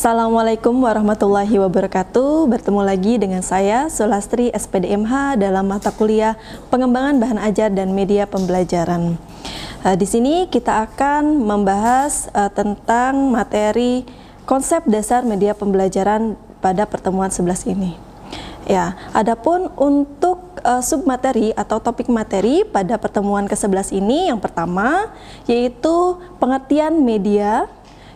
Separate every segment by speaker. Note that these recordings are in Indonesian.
Speaker 1: Assalamualaikum warahmatullahi wabarakatuh. Bertemu lagi dengan saya Sulastri SPDMH dalam mata kuliah Pengembangan Bahan Ajar dan Media Pembelajaran. Di sini kita akan membahas tentang materi konsep dasar media pembelajaran pada pertemuan 11 ini. Ya, adapun untuk submateri atau topik materi pada pertemuan ke-11 ini, yang pertama yaitu pengertian media,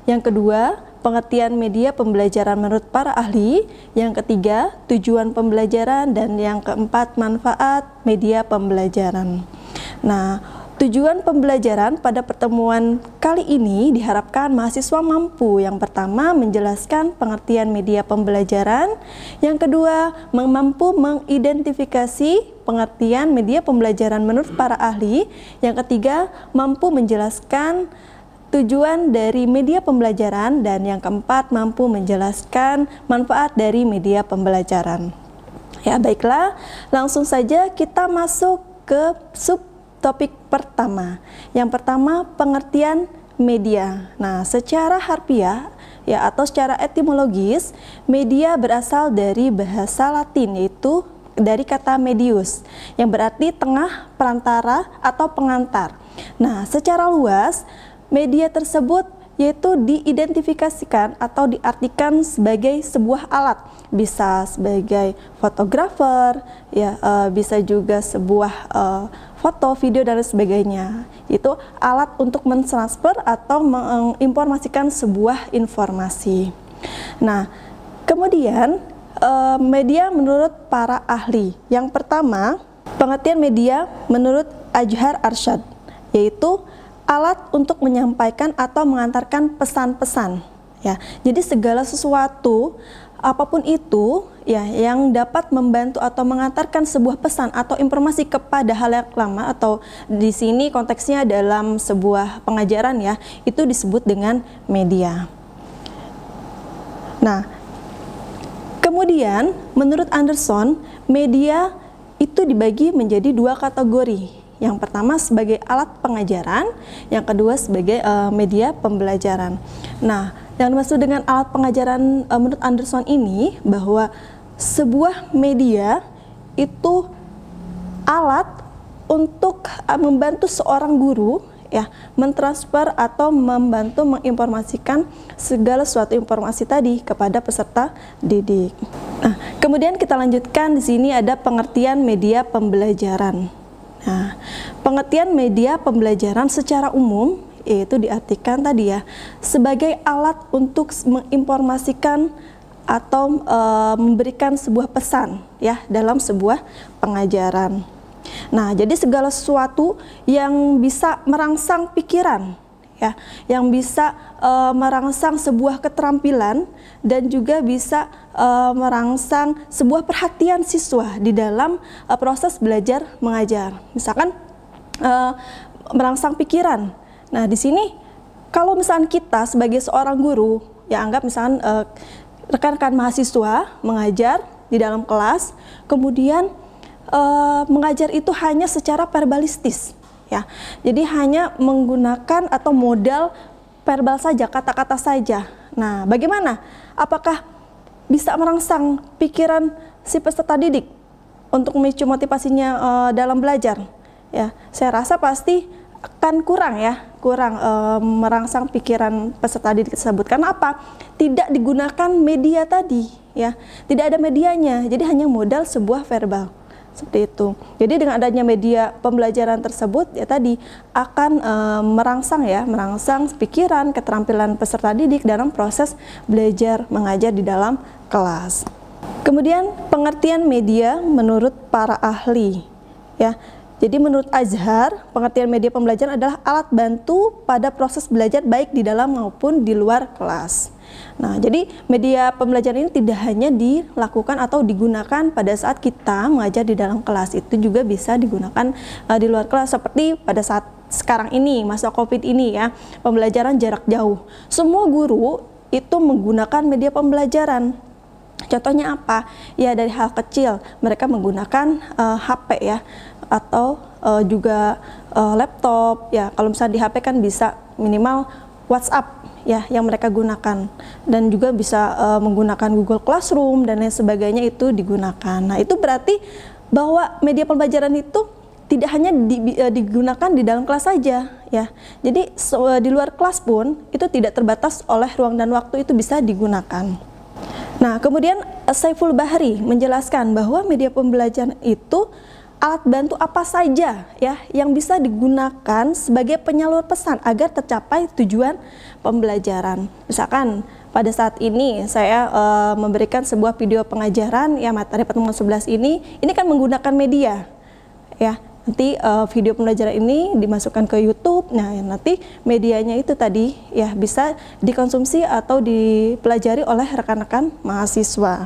Speaker 1: yang kedua pengertian media pembelajaran menurut para ahli, yang ketiga tujuan pembelajaran, dan yang keempat manfaat media pembelajaran. Nah, tujuan pembelajaran pada pertemuan kali ini diharapkan mahasiswa mampu yang pertama menjelaskan pengertian media pembelajaran, yang kedua mampu mengidentifikasi pengertian media pembelajaran menurut para ahli, yang ketiga mampu menjelaskan tujuan dari media pembelajaran, dan yang keempat mampu menjelaskan manfaat dari media pembelajaran. Ya, baiklah, langsung saja kita masuk ke subtopik pertama. Yang pertama, pengertian media. Nah, secara harfiah ya atau secara etimologis, media berasal dari bahasa Latin, yaitu dari kata medius yang berarti tengah, perantara, atau pengantar. Nah, secara luas media tersebut yaitu diidentifikasikan atau diartikan sebagai sebuah alat, bisa sebagai fotografer, ya, bisa juga sebuah foto, video, dan sebagainya. Itu alat untuk mentransfer atau menginformasikan sebuah informasi. Nah, kemudian media menurut para ahli. Yang pertama, pengertian media menurut Ajhar Arsyad, yaitu alat untuk menyampaikan atau mengantarkan pesan-pesan. Ya, jadi segala sesuatu apapun itu ya yang dapat membantu atau mengantarkan sebuah pesan atau informasi kepada halayak lama, atau di sini konteksnya dalam sebuah pengajaran ya, itu disebut dengan media. Nah, kemudian menurut Anderson, media itu dibagi menjadi dua kategori. Yang pertama sebagai alat pengajaran, yang kedua sebagai media pembelajaran. Nah, yang dimaksud dengan alat pengajaran menurut Anderson ini bahwa sebuah media itu alat untuk membantu seorang guru ya mentransfer atau membantu menginformasikan segala suatu informasi tadi kepada peserta didik. Nah, kemudian kita lanjutkan, di sini ada pengertian media pembelajaran. Nah, pengertian media pembelajaran secara umum yaitu diartikan tadi ya sebagai alat untuk menginformasikan atau memberikan sebuah pesan ya dalam sebuah pengajaran. Nah, jadi segala sesuatu yang bisa merangsang pikiran ya, yang bisa merangsang sebuah keterampilan dan juga bisa merangsang sebuah perhatian siswa di dalam proses belajar mengajar. Misalkan merangsang pikiran. Nah, di sini kalau misalkan kita sebagai seorang guru, ya anggap misalkan rekan-rekan mahasiswa mengajar di dalam kelas, kemudian mengajar itu hanya secara verbalistis. Ya, jadi hanya menggunakan atau modal verbal saja, kata-kata saja. Nah, bagaimana? Apakah bisa merangsang pikiran si peserta didik untuk memicu motivasinya dalam belajar? Ya, saya rasa pasti akan kurang ya, merangsang pikiran peserta didik tersebut. Karena apa? Tidak digunakan media tadi, ya, tidak ada medianya. Jadi hanya modal sebuah verbal. Seperti itu. Jadi dengan adanya media pembelajaran tersebut ya tadi akan merangsang pikiran, keterampilan peserta didik dalam proses belajar mengajar di dalam kelas. Kemudian pengertian media menurut para ahli ya. Jadi menurut Azhar, pengertian media pembelajaran adalah alat bantu pada proses belajar baik di dalam maupun di luar kelas. Nah, jadi media pembelajaran ini tidak hanya dilakukan atau digunakan pada saat kita mengajar di dalam kelas, itu juga bisa digunakan di luar kelas, seperti pada saat sekarang ini, masa COVID ini ya, pembelajaran jarak jauh. Semua guru itu menggunakan media pembelajaran. Contohnya apa? Ya dari hal kecil, mereka menggunakan HP ya, atau juga laptop ya. Kalau misalnya di HP kan bisa minimal WhatsApp ya yang mereka gunakan, dan juga bisa menggunakan Google Classroom dan lain sebagainya, itu digunakan. Nah, itu berarti bahwa media pembelajaran itu tidak hanya digunakan di dalam kelas saja ya. Jadi di luar kelas pun itu tidak terbatas oleh ruang dan waktu, itu bisa digunakan. Nah, kemudian Saiful Bahri menjelaskan bahwa media pembelajaran itu alat bantu apa saja ya yang bisa digunakan sebagai penyalur pesan agar tercapai tujuan pembelajaran. Misalkan pada saat ini saya memberikan sebuah video pengajaran ya, materi pertemuan 11 ini kan menggunakan media ya. Nanti video pembelajaran ini dimasukkan ke YouTube. Nah, nanti medianya itu tadi ya bisa dikonsumsi atau dipelajari oleh rekan-rekan mahasiswa.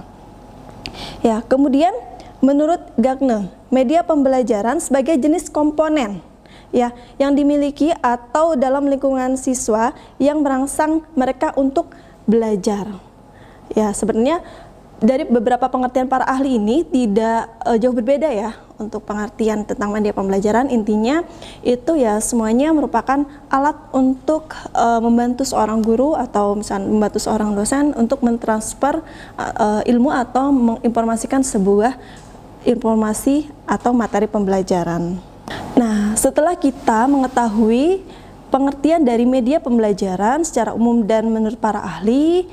Speaker 1: Ya, kemudian menurut Gagne, media pembelajaran sebagai jenis komponen ya yang dimiliki atau dalam lingkungan siswa yang merangsang mereka untuk belajar. Ya, sebenarnya dari beberapa pengertian para ahli ini tidak jauh berbeda ya untuk pengertian tentang media pembelajaran. Intinya itu ya semuanya merupakan alat untuk membantu seorang guru atau misalnya membantu seorang dosen untuk mentransfer ilmu atau menginformasikan sebuah informasi atau materi pembelajaran. Nah, setelah kita mengetahui pengertian dari media pembelajaran secara umum dan menurut para ahli,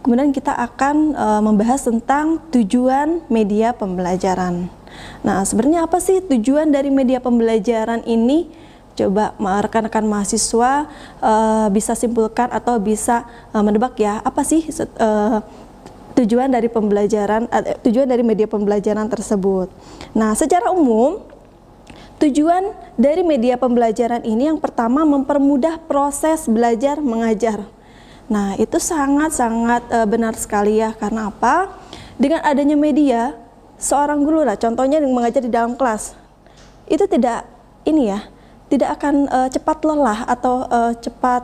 Speaker 1: kemudian kita akan membahas tentang tujuan media pembelajaran. Nah, sebenarnya apa sih tujuan dari media pembelajaran ini? Coba rekan-rekan mahasiswa bisa simpulkan atau bisa menebak ya, apa sih tujuan dari pembelajaran, tujuan dari media pembelajaran tersebut. Nah, secara umum tujuan dari media pembelajaran ini yang pertama mempermudah proses belajar mengajar. Nah, itu sangat-sangat benar sekali ya. Karena apa? Dengan adanya media, seorang guru lah, contohnya yang mengajar di dalam kelas, itu tidak akan cepat lelah atau cepat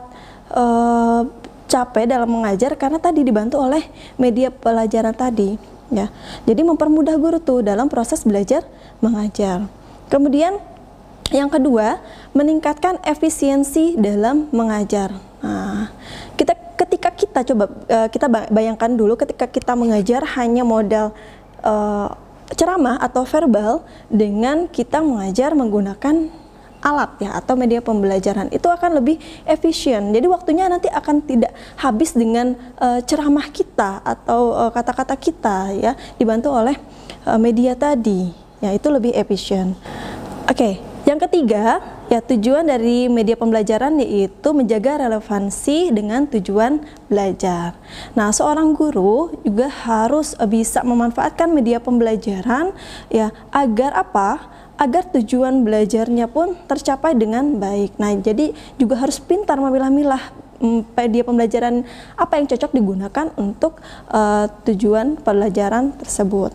Speaker 1: capek dalam mengajar karena tadi dibantu oleh media pelajaran tadi ya. Jadi mempermudah guru tuh dalam proses belajar mengajar. Kemudian yang kedua, meningkatkan efisiensi dalam mengajar. Nah, ketika kita kita bayangkan dulu ketika kita mengajar hanya modal ceramah atau verbal dengan kita mengajar menggunakan alat ya atau media pembelajaran, itu akan lebih efisien. Jadi waktunya nanti akan tidak habis dengan ceramah kita atau kata-kata kita ya, dibantu oleh media tadi. Ya, itu lebih efisien. Oke, yang ketiga ya tujuan dari media pembelajaran yaitu menjaga relevansi dengan tujuan belajar. Nah, seorang guru juga harus bisa memanfaatkan media pembelajaran ya agar apa? Agar tujuan belajarnya pun tercapai dengan baik. Nah, jadi juga harus pintar memilah-milah media pembelajaran apa yang cocok digunakan untuk tujuan pembelajaran tersebut.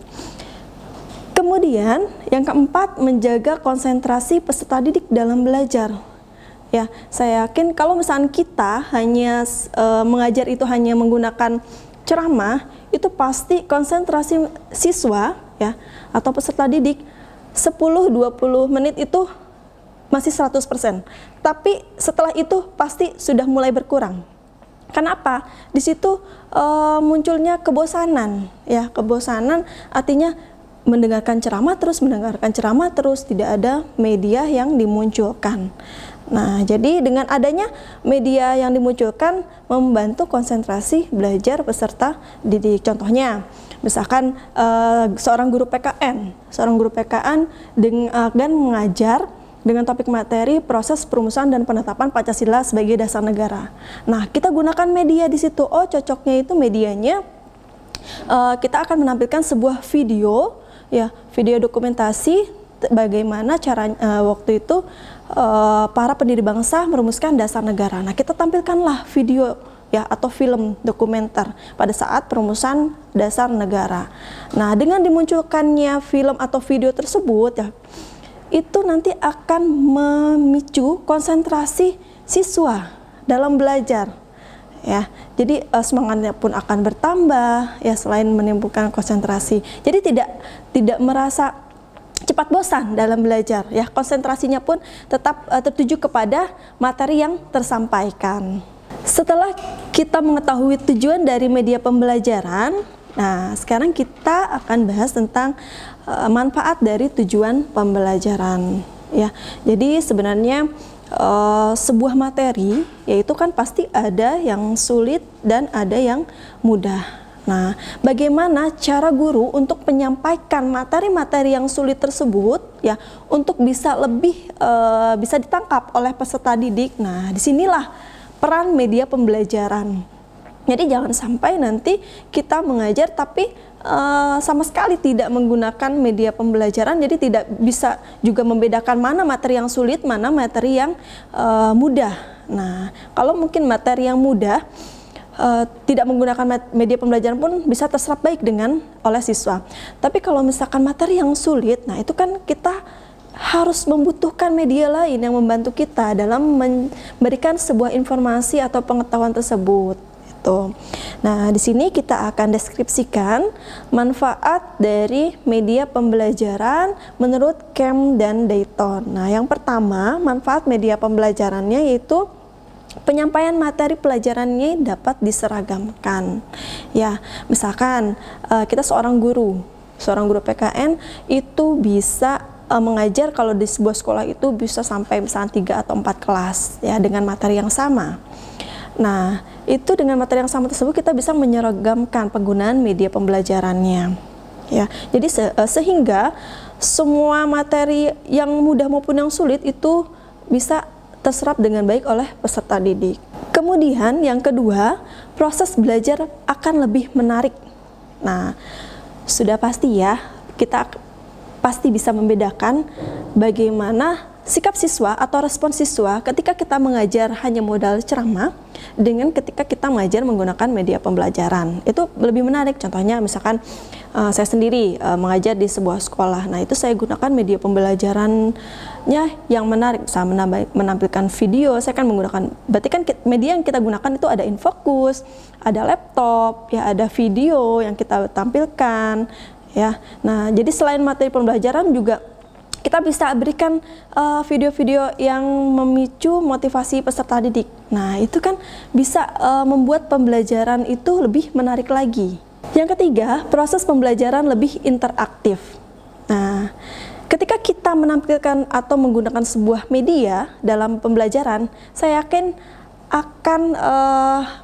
Speaker 1: Kemudian yang keempat, menjaga konsentrasi peserta didik dalam belajar. Ya, saya yakin kalau misalnya kita hanya mengajar itu hanya menggunakan ceramah, itu pasti konsentrasi siswa ya atau peserta didik 10-20 menit itu masih 100%. Tapi setelah itu pasti sudah mulai berkurang. Kenapa? Di situ munculnya kebosanan ya, kebosanan artinya mendengarkan ceramah terus, tidak ada media yang dimunculkan. Nah, jadi dengan adanya media yang dimunculkan membantu konsentrasi belajar peserta didik. Contohnya, misalkan seorang guru PKN dengan mengajar dengan topik materi proses perumusan dan penetapan Pancasila sebagai dasar negara. Nah, kita gunakan media di situ. Oh, cocoknya itu medianya kita akan menampilkan sebuah video ya, video dokumentasi bagaimana cara waktu itu para pendiri bangsa merumuskan dasar negara. Nah, kita tampilkanlah video ya atau film dokumenter pada saat perumusan dasar negara. Nah, dengan dimunculkannya film atau video tersebut ya, itu nanti akan memicu konsentrasi siswa dalam belajar. Ya, jadi semangatnya pun akan bertambah ya, selain menimbulkan konsentrasi. Jadi tidak merasa cepat bosan dalam belajar ya, konsentrasinya pun tetap tertuju kepada materi yang tersampaikan. Setelah kita mengetahui tujuan dari media pembelajaran, nah sekarang kita akan bahas tentang manfaat dari tujuan pembelajaran ya. Jadi sebenarnya sebuah materi yaitu kan pasti ada yang sulit dan ada yang mudah. Nah, bagaimana cara guru untuk menyampaikan materi-materi yang sulit tersebut ya untuk bisa lebih bisa ditangkap oleh peserta didik. Nah, disinilah peran media pembelajaran. Jadi jangan sampai nanti kita mengajar tapi sama sekali tidak menggunakan media pembelajaran, jadi tidak bisa juga membedakan mana materi yang sulit, mana materi yang mudah. Nah, kalau mungkin materi yang mudah tidak menggunakan media pembelajaran pun bisa terserap baik oleh siswa. Tapi kalau misalkan materi yang sulit, nah itu kan kita harus membutuhkan media lain yang membantu kita dalam memberikan sebuah informasi atau pengetahuan tersebut. Itu. Nah, di sini kita akan deskripsikan manfaat dari media pembelajaran menurut Camp dan Dayton. Nah, yang pertama, manfaat media pembelajarannya yaitu penyampaian materi pelajarannya dapat diseragamkan. Ya, misalkan kita seorang guru PKN itu bisa mengajar kalau di sebuah sekolah itu bisa sampai misalnya 3 atau 4 kelas ya dengan materi yang sama. Nah, itu dengan materi yang sama tersebut kita bisa menyeragamkan penggunaan media pembelajarannya. Ya, jadi sehingga semua materi yang mudah maupun yang sulit itu bisa terserap dengan baik oleh peserta didik. Kemudian yang kedua, proses belajar akan lebih menarik. Nah, sudah pasti ya, kita pasti bisa membedakan bagaimana sikap siswa atau respon siswa ketika kita mengajar hanya modal ceramah dengan ketika kita mengajar menggunakan media pembelajaran. Itu lebih menarik. Contohnya misalkan saya sendiri mengajar di sebuah sekolah. Nah, itu saya gunakan media pembelajarannya yang menarik. Misalnya menampilkan video, saya kan menggunakan, berarti kan media yang kita gunakan itu ada infocus, ada laptop, ya ada video yang kita tampilkan. Ya, nah jadi selain materi pembelajaran juga kita bisa berikan video-video yang memicu motivasi peserta didik. Nah, itu kan bisa membuat pembelajaran itu lebih menarik lagi. Yang ketiga, proses pembelajaran lebih interaktif. Nah, ketika kita menampilkan atau menggunakan sebuah media dalam pembelajaran, saya yakin akan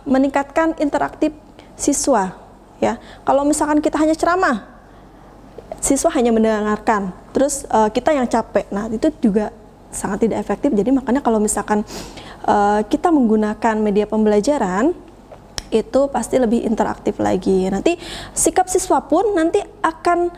Speaker 1: meningkatkan interaktif siswa. Ya, kalau misalkan kita hanya ceramah, siswa hanya mendengarkan, terus kita yang capek. Nah, itu juga sangat tidak efektif. Jadi makanya kalau misalkan kita menggunakan media pembelajaran, itu pasti lebih interaktif lagi. Nanti sikap siswa pun nanti akan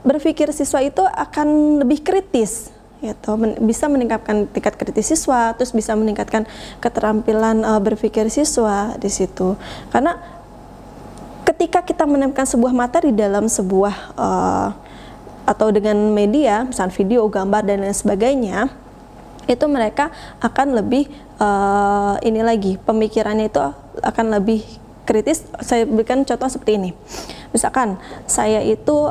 Speaker 1: berpikir siswa itu akan lebih kritis. Gitu, bisa meningkatkan tingkat kritis siswa, terus bisa meningkatkan keterampilan berpikir siswa di situ. Karena ketika kita menemukan sebuah materi dalam sebuah atau dengan media, misalnya video, gambar dan lain sebagainya, itu mereka akan lebih pemikirannya itu akan lebih kritis. Saya berikan contoh seperti ini. Misalkan saya itu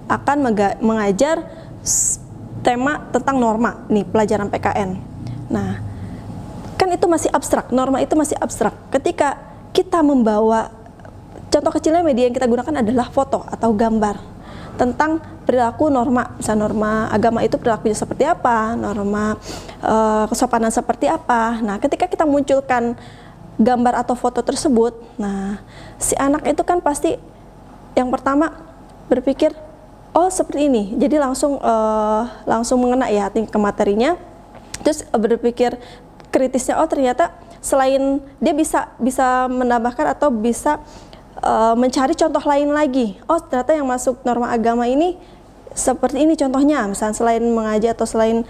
Speaker 1: akan mengajar tema tentang norma, nih pelajaran PKN. Nah, kan itu masih abstrak, norma itu masih abstrak. Ketika kita membawa, contoh kecilnya media yang kita gunakan adalah foto atau gambar tentang perilaku norma. Misalnya norma agama itu perilakunya seperti apa, norma kesopanan seperti apa. Nah, ketika kita munculkan gambar atau foto tersebut, nah si anak itu kan pasti yang pertama berpikir, oh seperti ini. Jadi langsung mengena ya ke materinya. Terus berpikir kritisnya, oh ternyata selain dia bisa menambahkan atau bisa mencari contoh lain lagi. Oh ternyata yang masuk norma agama ini seperti ini contohnya, misalnya selain mengajar atau selain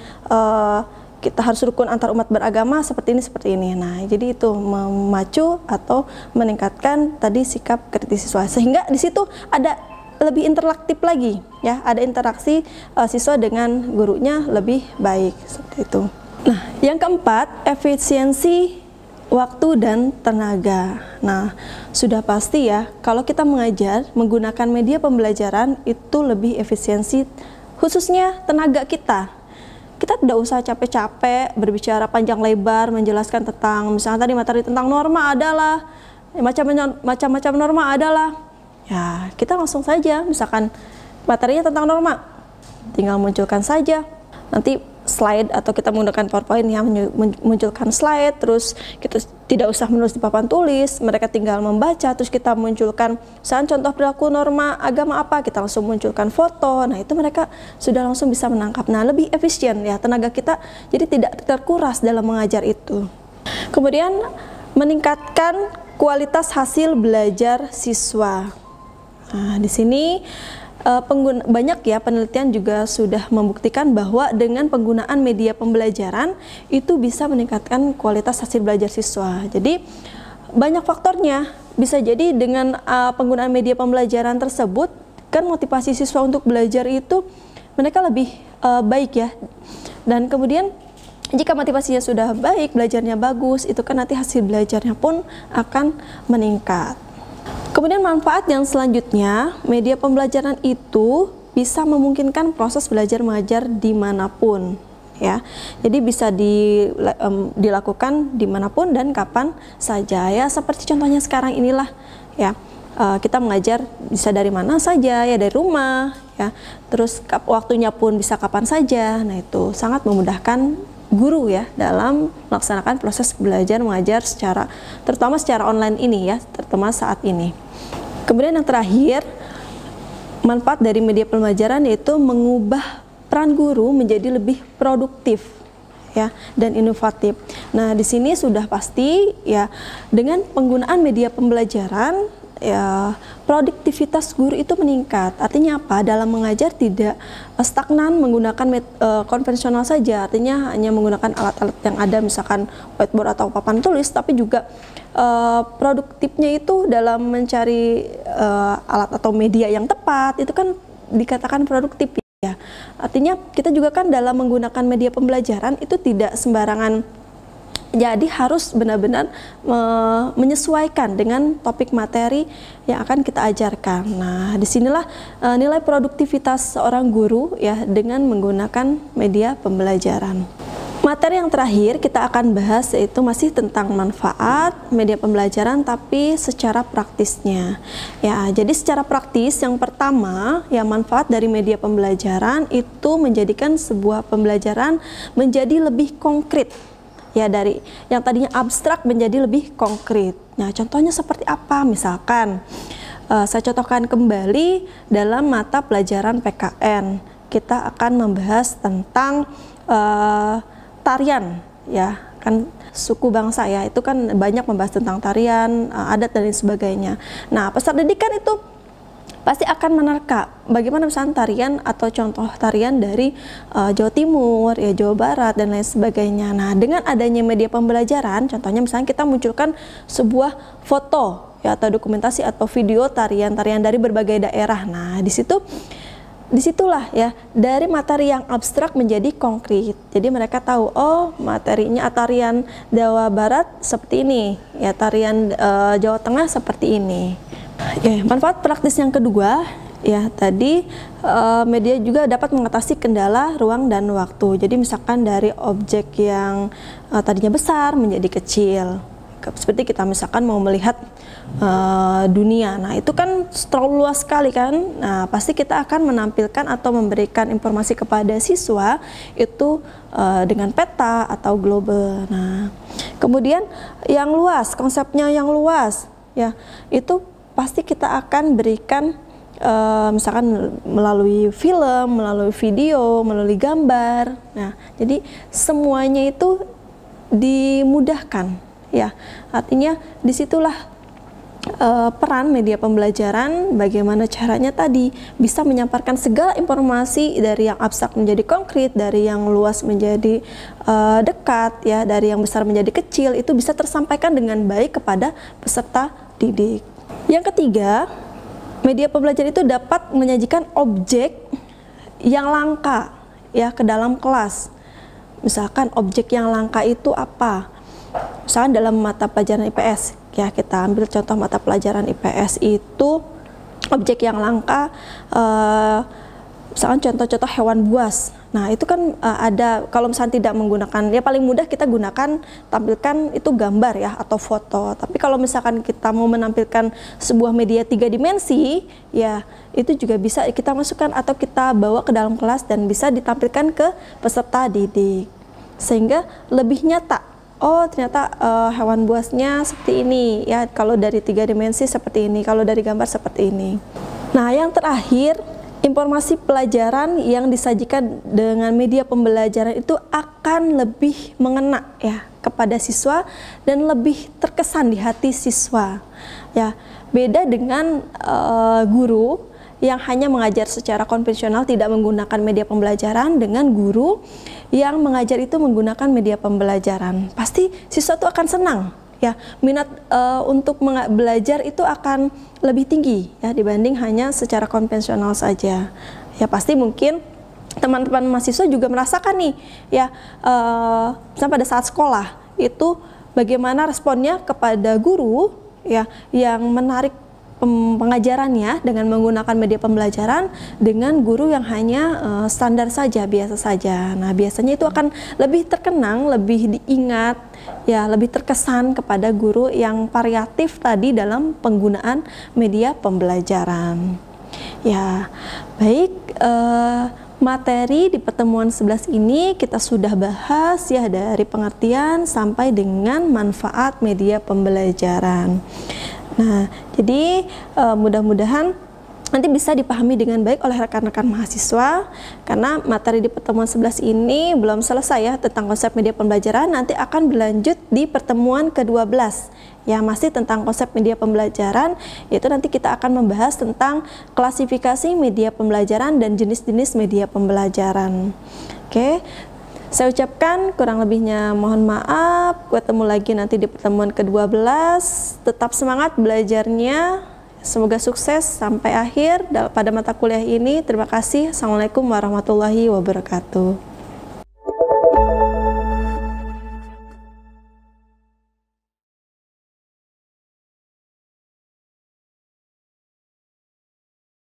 Speaker 1: kita harus rukun antar umat beragama seperti ini. Nah, jadi itu memacu atau meningkatkan tadi sikap kritis siswa, sehingga di situ ada lebih interaktif lagi, ya, ada interaksi siswa dengan gurunya lebih baik seperti itu. Nah, yang keempat, efisiensi waktu dan tenaga. Nah, sudah pasti ya, kalau kita mengajar menggunakan media pembelajaran itu lebih efisiensi, khususnya tenaga kita. Kita tidak usah capek-capek berbicara panjang lebar menjelaskan tentang, misalnya tadi materi tentang norma adalah, macam-macam norma adalah. Ya, kita langsung saja, misalkan materinya tentang norma, tinggal munculkan saja. Nanti slide atau kita menggunakan PowerPoint yang munculkan slide, terus kita tidak usah menulis di papan tulis, mereka tinggal membaca, terus kita munculkan misalnya contoh perilaku norma agama apa, kita langsung munculkan foto. Nah, itu mereka sudah langsung bisa menangkap. Nah, lebih efisien ya tenaga kita, jadi tidak terkuras dalam mengajar itu. Kemudian meningkatkan kualitas hasil belajar siswa. Nah, di sini banyak ya penelitian juga sudah membuktikan bahwa dengan penggunaan media pembelajaran itu bisa meningkatkan kualitas hasil belajar siswa. Jadi banyak faktornya, bisa jadi dengan penggunaan media pembelajaran tersebut kan motivasi siswa untuk belajar itu mereka lebih baik ya. Dan kemudian jika motivasinya sudah baik, belajarnya bagus, itu kan nanti hasil belajarnya pun akan meningkat. Kemudian manfaat yang selanjutnya, media pembelajaran itu bisa memungkinkan proses belajar mengajar dimanapun, ya. Jadi bisa dilakukan dimanapun dan kapan saja, ya. Seperti contohnya sekarang inilah, ya. Kita mengajar bisa dari mana saja, ya, dari rumah, ya. Terus waktunya pun bisa kapan saja. Nah, itu sangat memudahkan guru ya dalam melaksanakan proses belajar mengajar terutama secara online ini ya, terutama saat ini. Kemudian yang terakhir, manfaat dari media pembelajaran yaitu mengubah peran guru menjadi lebih produktif ya dan inovatif. Nah, di sini sudah pasti ya dengan penggunaan media pembelajaran ya produktivitas guru itu meningkat. Artinya apa? Dalam mengajar tidak stagnan menggunakan konvensional saja, artinya hanya menggunakan alat-alat yang ada misalkan whiteboard atau papan tulis, tapi juga produktifnya itu dalam mencari alat atau media yang tepat, itu kan dikatakan produktif ya. Artinya kita juga kan dalam menggunakan media pembelajaran itu tidak sembarangan. Jadi harus benar-benar menyesuaikan dengan topik materi yang akan kita ajarkan. Nah, disinilah nilai produktivitas seorang guru ya dengan menggunakan media pembelajaran. Materi yang terakhir kita akan bahas yaitu masih tentang manfaat media pembelajaran tapi secara praktisnya. Ya, jadi secara praktis yang pertama ya manfaat dari media pembelajaran itu menjadikan sebuah pembelajaran menjadi lebih konkret. Ya, dari yang tadinya abstrak menjadi lebih konkret. Nah, contohnya seperti apa? Misalkan saya contohkan kembali dalam mata pelajaran PKN. Kita akan membahas tentang tarian, ya kan suku bangsa ya. Itu kan banyak membahas tentang tarian, adat dan lain sebagainya. Nah, peserta didikan itu pasti akan menerka bagaimana misalnya tarian atau contoh tarian dari Jawa Timur, ya Jawa Barat dan lain sebagainya. Nah, dengan adanya media pembelajaran, contohnya misalnya kita munculkan sebuah foto ya atau dokumentasi atau video tarian-tarian dari berbagai daerah. Nah, disitulah ya dari materi yang abstrak menjadi konkret. Jadi mereka tahu oh materinya tarian Jawa Barat seperti ini, ya tarian Jawa Tengah seperti ini. Ya, manfaat praktis yang kedua ya tadi media juga dapat mengatasi kendala ruang dan waktu. Jadi misalkan dari objek yang tadinya besar menjadi kecil. Seperti kita misalkan mau melihat dunia. Nah, itu kan terlalu luas sekali kan. Nah, pasti kita akan menampilkan atau memberikan informasi kepada siswa itu dengan peta atau global. Nah, kemudian yang luas, konsepnya yang luas ya, itu pasti kita akan berikan misalkan melalui film, melalui video, melalui gambar. Nah, jadi semuanya itu dimudahkan ya. Artinya disitulah peran media pembelajaran, bagaimana caranya tadi bisa menyampaikan segala informasi dari yang abstrak menjadi konkret, dari yang luas menjadi dekat, ya, dari yang besar menjadi kecil, itu bisa tersampaikan dengan baik kepada peserta didik. Yang ketiga, media pembelajaran itu dapat menyajikan objek yang langka, ya, ke dalam kelas. Misalkan objek yang langka itu apa? Misalkan dalam mata pelajaran IPS, ya, kita ambil contoh mata pelajaran IPS itu objek yang langka, misalkan contoh-contoh hewan buas. Nah, itu kan ada, kalau misalnya tidak menggunakan, ya paling mudah kita gunakan, tampilkan itu gambar, ya, atau foto. Tapi kalau misalkan kita mau menampilkan sebuah media 3 dimensi, ya itu juga bisa kita masukkan atau kita bawa ke dalam kelas dan bisa ditampilkan ke peserta didik, sehingga lebih nyata. Oh, ternyata hewan buasnya seperti ini, ya, kalau dari 3 dimensi seperti ini, kalau dari gambar seperti ini. Nah, yang terakhir, informasi pelajaran yang disajikan dengan media pembelajaran itu akan lebih mengena, ya, kepada siswa dan lebih terkesan di hati siswa, ya. Beda dengan guru yang hanya mengajar secara konvensional tidak menggunakan media pembelajaran dengan guru yang mengajar itu menggunakan media pembelajaran. Pasti siswa itu akan senang, ya, minat untuk belajar itu akan lebih tinggi, ya, dibanding hanya secara konvensional saja. Ya, pasti mungkin teman-teman mahasiswa juga merasakan nih, ya, misalnya pada saat sekolah itu bagaimana responnya kepada guru, ya, yang menarik pengajarannya dengan menggunakan media pembelajaran dengan guru yang hanya standar saja, biasa saja. Nah, biasanya itu akan lebih terkenang, lebih diingat, ya, lebih terkesan kepada guru yang variatif tadi dalam penggunaan media pembelajaran. Ya, baik, materi di pertemuan 11 ini kita sudah bahas, ya, dari pengertian sampai dengan manfaat media pembelajaran. Nah, jadi mudah-mudahan nanti bisa dipahami dengan baik oleh rekan-rekan mahasiswa, karena materi di pertemuan 11 ini belum selesai, ya, tentang konsep media pembelajaran. Nanti akan berlanjut di pertemuan ke-12, ya, masih tentang konsep media pembelajaran, yaitu nanti kita akan membahas tentang klasifikasi media pembelajaran dan jenis-jenis media pembelajaran. Oke. Saya ucapkan kurang lebihnya mohon maaf. Ketemu lagi nanti di pertemuan ke-12. Tetap semangat belajarnya. Semoga sukses sampai akhir pada mata kuliah ini. Terima kasih. Assalamualaikum warahmatullahi wabarakatuh.